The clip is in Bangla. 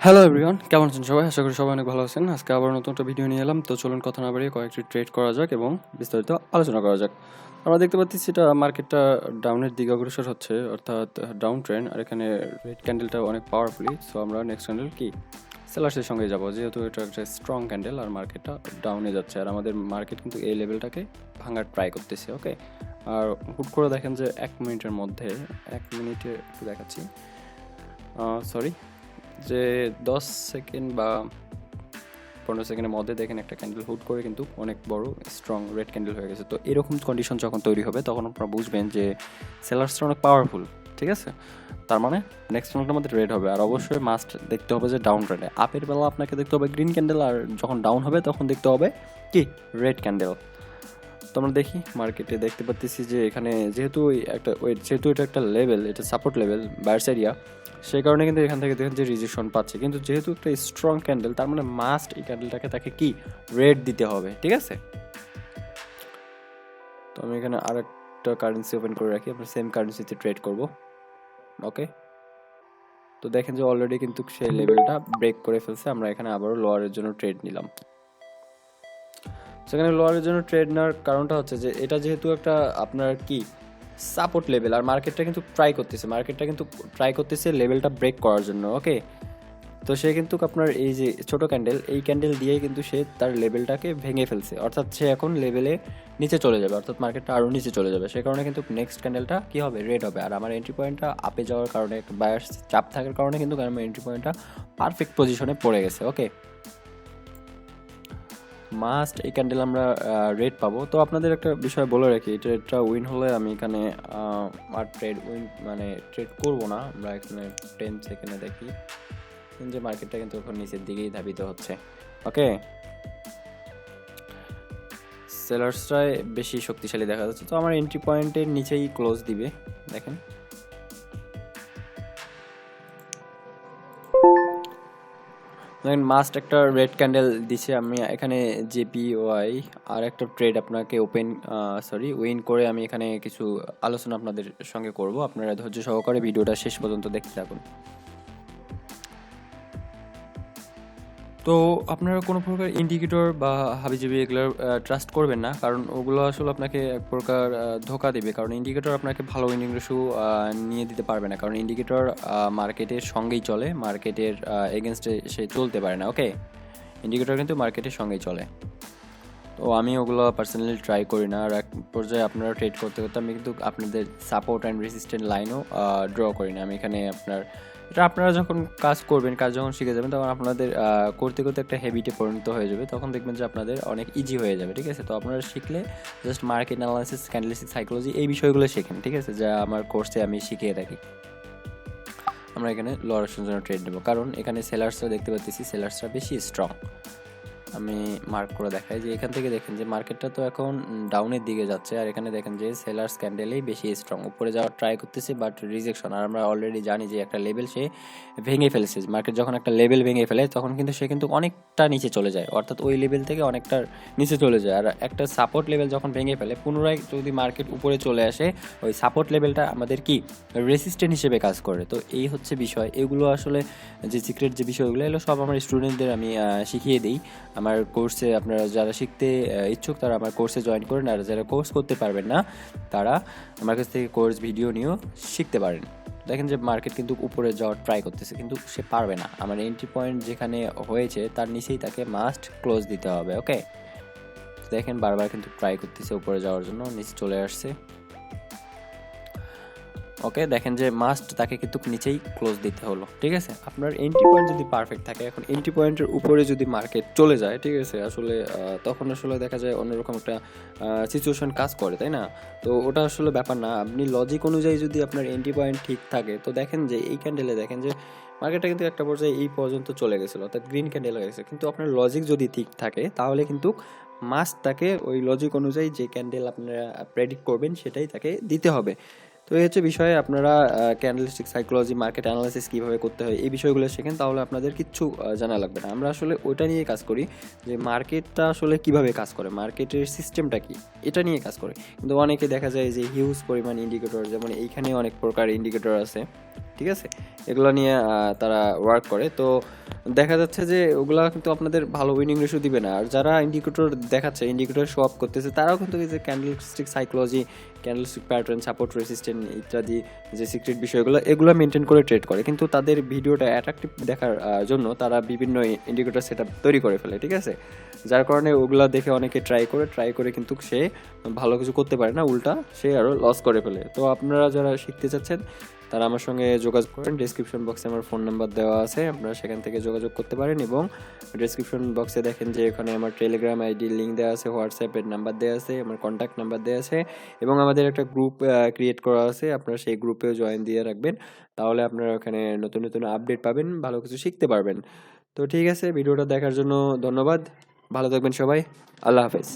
হ্যালো এভরিওয়ান, কেমন আছেন সবাই? আশা করি সবাই অনেক ভালো আছেন। আজকে আবার নতুন একটা ভিডিও নিয়ে এলাম। তো চলুন কথা না বাড়িয়ে কয়েকটি ট্রেড করা যাক এবং বিস্তারিত আলোচনা করা যাক। আমরা দেখতে পাচ্ছি সেটা মার্কেটটা ডাউনের দিকে অগ্রসর হচ্ছে, অর্থাৎ ডাউন ট্রেন্ড। আর এখানে রেড ক্যান্ডেলটা অনেক পাওয়ারফুলি। সো আমরা নেক্সট ক্যান্ডেল কি সেলার্সের সঙ্গে যাব, যেহেতু এটা একটা স্ট্রং ক্যান্ডেল আর মার্কেটটা ডাউনে যাচ্ছে। আর আমাদের মার্কেট কিন্তু এই লেভেলটাকে ভাঙার ট্রাই করতেছে। ওকে, আর হুট করে দেখেন যে 1 মিনিটের মধ্যে, 1 মিনিটে একটু দেখাচ্ছি, সরি, যে 10 সেকেন্ড বা 15 সেকেন্ডের মধ্যে দেখেন একটা ক্যান্ডেল হুট করে কিন্তু অনেক বড় স্ট্রং রেড ক্যান্ডেল হয়ে গেছে। তো এরকম কন্ডিশন যখন তৈরি হবে তখন আপনারা বুঝবেন যে সেলার্সটা অনেক পাওয়ারফুল। ঠিক আছে, তার মানে নেক্সট ক্যান্ডেলটার মধ্যে রেড হবে। আর অবশ্যই মাস্ট দেখতে হবে যে ডাউন ট্রেন্ডে। আপের বেলা আপনাকে দেখতে হবে গ্রিন ক্যান্ডেল, আর যখন ডাউন হবে তখন দেখতে হবে কি রেড ক্যান্ডেল। তো আমরা দেখি মার্কেটে দেখতে পাচ্ছি যে এখানে যেহেতু এটা একটা লেভেল, এটা সাপোর্ট লেভেল, বায়ার্স এরিয়া, সেই কারণে কিন্তু এখান থেকে দেখেন যে রিজেকশন পাচ্ছে। কিন্তু যেহেতু একটা স্ট্রং ক্যান্ডেল, তার মানে মাস্ট এই ক্যান্ডেলটাকে তাকে কি রেড দিতে হবে। ঠিক আছে, তো আমি এখানে আরেকটা কারেন্সি ওপেন করে রাখি, আমরা সেম কারেন্সিতে ট্রেড করব। ওকে, তো দেখেন যে অলরেডি কিন্তু সেই লেভেলটা ব্রেক করে ফেলছে। আমরা এখানে আবারও লোয়ারের জন্য ট্রেড নিলাম। সেখানে লোয়ারের জন্য ট্রেড নেওয়ার কারণটা হচ্ছে যে এটা যেহেতু একটা আপনার কি সাপোর্ট লেভেল, আর মার্কেটটা কিন্তু ট্রাই করতেছে লেভেলটা ব্রেক করার জন্য। ওকে, তো সে কিন্তু আপনার এই যে ছোট ক্যান্ডেল, এই ক্যান্ডেল দিয়েই কিন্তু সে তার লেভেলটাকে ভেঙে ফেলছে, অর্থাৎ সে এখন লেভেলে নিচে চলে যাবে, অর্থাৎ মার্কেটটা আরও নিচে চলে যাবে। সে কারণে কিন্তু নেক্সট ক্যান্ডেলটা কী হবে, রেড হবে। আর আমার এন্ট্রি পয়েন্টটা আপে যাওয়ার কারণে, বায়ার্স চাপ থাকার কারণে কিন্তু আমার এন্ট্রি পয়েন্টটা পারফেক্ট পজিশনে পড়ে গেছে। ওকে, মাস্ট এই ক্যান্ডেল আমরা রেড পাবো। তো আপনাদের একটা বিষয় বলে রাখি, ট্রেডটা উইন হলে আমি এখানে আর ট্রেড করবো না। আমরা এখানে 10 সেকেন্ডে দেখি যে মার্কেটটা কিন্তু এখন নিচের দিকেই ধাবিত হচ্ছে। ওকে, সেলার্সটাই বেশি শক্তিশালী দেখা যাচ্ছে। তো আমার এন্ট্রি পয়েন্টের নিচেই ক্লোজ দিবে। দেখেন মাস্ট একটা রেড ক্যান্ডেল দিছে। আমি এখানে জেপিওয়াই আর একটা ট্রেড আপনাকে উইন করে আমি এখানে কিছু আলোচনা আপনাদের সঙ্গে করব। আপনারা ধৈর্য সহকারে ভিডিওটা শেষ পর্যন্ত দেখতে থাকুন। তো আপনারা কোনো প্রকার ইন্ডিকেটর বা হাবিজাবি এগুলো ট্রাস্ট করবেন না, কারণ ওগুলো আসলে আপনাকে এক প্রকার ধোকা দেবে। কারণ ইন্ডিকেটর আপনাকে ভালো উইনিং রেশিও নিয়ে দিতে পারবে না, কারণ ইন্ডিকেটর মার্কেটের সঙ্গেই চলে, মার্কেটের এগেনস্টে সে চলতে পারে না। ওকে, ইন্ডিকেটর কিন্তু মার্কেটের সঙ্গেই চলে। তো আমি ওগুলো পার্সোনালি ট্রাই করি না। আর এক পর্যায়ে আপনারা ট্রেড করতে করতে আমি কিন্তু আপনাদের সাপোর্ট অ্যান্ড রেসিস্ট্যান্ট লাইনও ড্র করি না। আমি এখানে এটা আপনারা যখন কাজ করবেন, কাজ যখন শিখে যাবেন, তখন আপনাদের করতে করতে একটা হ্যাবিটে পরিণত হয়ে যাবে। তখন দেখবেন যে আপনাদের অনেক ইজি হয়ে যাবে। ঠিক আছে, তো আপনারা শিখলে just market analysis, candlestick psychology, এই বিষয়গুলো শেখেন। ঠিক আছে, যা আমার কোর্সে আমি শিখিয়ে থাকি। আমরা এখানে লোয়ার অপশনের জন্য ট্রেড নেব, কারণ এখানে সেলার্সরা দেখতে পাচ্ছি, সেলার্সরা বেশি স্ট্রং। আমি মার্ক করে দেখাই যে এখান থেকে দেখেন যে মার্কেটটা তো এখন ডাউনের দিকে যাচ্ছে, আর এখানে দেখেন যে সেলার্স ক্যান্ডেলেই বেশি স্ট্রং, উপরে যাওয়ার ট্রাই করতেছে বাট রিজেকশন। আর আমরা অলরেডি জানি যে একটা লেভেল সে ভেঙে ফেলেছে। মার্কেট যখন একটা লেভেল ভেঙে ফেলে তখন কিন্তু সে কিন্তু অনেকটা নিচে চলে যায়, অর্থাৎ ওই লেভেল থেকে অনেকটা নিচে চলে যায়। আর একটা সাপোর্ট লেভেল যখন ভেঙে ফেলে, পুনরায় যদি মার্কেট উপরে চলে আসে, ওই সাপোর্ট লেভেলটা আমাদের কি রেসিস্ট্যান্ট হিসেবে কাজ করে। তো এই হচ্ছে বিষয়। এগুলো আসলে যে সিক্রেট যে বিষয়গুলো, এগুলো সব আমার স্টুডেন্টদের আমি শিখিয়ে দিই আমার কোর্সে। আপনারা যারা শিখতে ইচ্ছুক তারা আমার কোর্সে জয়েন করেন, আর যারা কোর্স করতে পারবেন না তারা আমার কাছ থেকে কোর্স ভিডিও নিয়েও শিখতে পারেন। দেখেন যে মার্কেট কিন্তু উপরে যাওয়ার ট্রাই করতেছে, কিন্তু সে পারবে না। আমার এন্ট্রি পয়েন্ট যেখানে হয়েছে তার নিচেই তাকে মাস্ট ক্লোজ দিতে হবে। ওকে, দেখেন বারবার কিন্তু ট্রাই করতেছে উপরে যাওয়ার জন্য, নিচে চলে আসছে। ওকে, দেখেন যে মাস্ট তাকে কিন্তু নিচেই ক্লোজ দিতে হলো। ঠিক আছে, আপনার এন্ট্রি পয়েন্ট যদি পারফেক্ট থাকে, এখন এন্ট্রি পয়েন্টের উপরে যদি মার্কেট চলে যায়, ঠিক আছে, আসলে তখন আসলে দেখা যায় অন্যরকম একটা সিচুয়েশন কাজ করে, তাই না? তো ওটা আসলে ব্যাপার না। আপনি লজিক অনুযায়ী যদি আপনার এন্ট্রি পয়েন্ট ঠিক থাকে, তো দেখেন যে এই ক্যান্ডেলে দেখেন যে মার্কেটটা কিন্তু একটা পর্যায়ে এই পর্যন্ত চলে গেছিলো, অর্থাৎ গ্রিন ক্যান্ডেল হয়ে গেছে। কিন্তু আপনার লজিক যদি ঠিক থাকে তাহলে কিন্তু মাস্ট তাকে ওই লজিক অনুযায়ী যে ক্যান্ডেল আপনারা প্রেডিক্ট করবেন সেটাই তাকে দিতে হবে। তো এই হচ্ছে বিষয়ে আপনারা ক্যান্ডেলস্টিক সাইকোলজি, মার্কেট অ্যানালাইসিস কীভাবে করতে হয় এই বিষয়গুলো শেখেন, তাহলে আপনাদের কিচ্ছু জানা লাগবে না। আমরা আসলে ওইটা নিয়ে কাজ করি যে মার্কেটটা আসলে কিভাবে কাজ করে, মার্কেটের সিস্টেমটা কি, এটা নিয়ে কাজ করে। কিন্তু অনেকে দেখা যায় যে হিউজ পরিমাণ ইন্ডিকেটর, যেমন এইখানে অনেক প্রকার ইন্ডিকেটর আছে, ঠিক আছে, এগুলো নিয়ে তারা ওয়ার্ক করে। তো দেখা যাচ্ছে যে ওগুলা কিন্তু আপনাদের ভালো উইনিং রেশিও দিবে না। আর যারা ইন্ডিকেটর দেখাচ্ছে, ইন্ডিকেটর শো আপ করতেছে, তারাও কিন্তু এই যে candlestick psychology, candlestick pattern, support resistant ইত্যাদি যে সিক্রেট বিষয়গুলো, এগুলো মেনটেন করে ট্রেড করে। কিন্তু তাদের ভিডিওটা অ্যাট্রাকটিভ দেখার জন্য তারা বিভিন্ন ইন্ডিকেটর সেটআপ তৈরি করে ফেলে, ঠিক আছে? যার কারণে ওগুলা দেখে অনেকে ট্রাই করে কিন্তু সে ভালো কিছু করতে পারে না, উল্টা সে আরও লস করে ফেলে। তো আপনারা যারা শিখতে চাচ্ছেন তারা আমার সঙ্গে যোগাযোগ করেন। ডেসক্রিপশন বক্সে আমার ফোন নাম্বার দেওয়া আছে, আপনারা সেখান থেকে যোগাযোগ করতে পারেন। এবং ডেসক্রিপশন বক্সে দেখেন যে এখানে আমার টেলিগ্রাম আইডির লিঙ্ক দেওয়া আছে, হোয়াটসঅ্যাপের নাম্বার দেওয়া আছে, আমার কন্ট্যাক্ট নাম্বার দেওয়া আছে, এবং আমাদের একটা গ্রুপ ক্রিয়েট করা আছে। আপনারা সেই গ্রুপেও জয়েন দিয়ে রাখবেন, তাহলে আপনারা ওখানে নতুন নতুন আপডেট পাবেন, ভালো কিছু শিখতে পারবেন। তো ঠিক আছে, ভিডিওটা দেখার জন্য ধন্যবাদ। ভালো থাকবেন সবাই। আল্লাহ হাফেজ।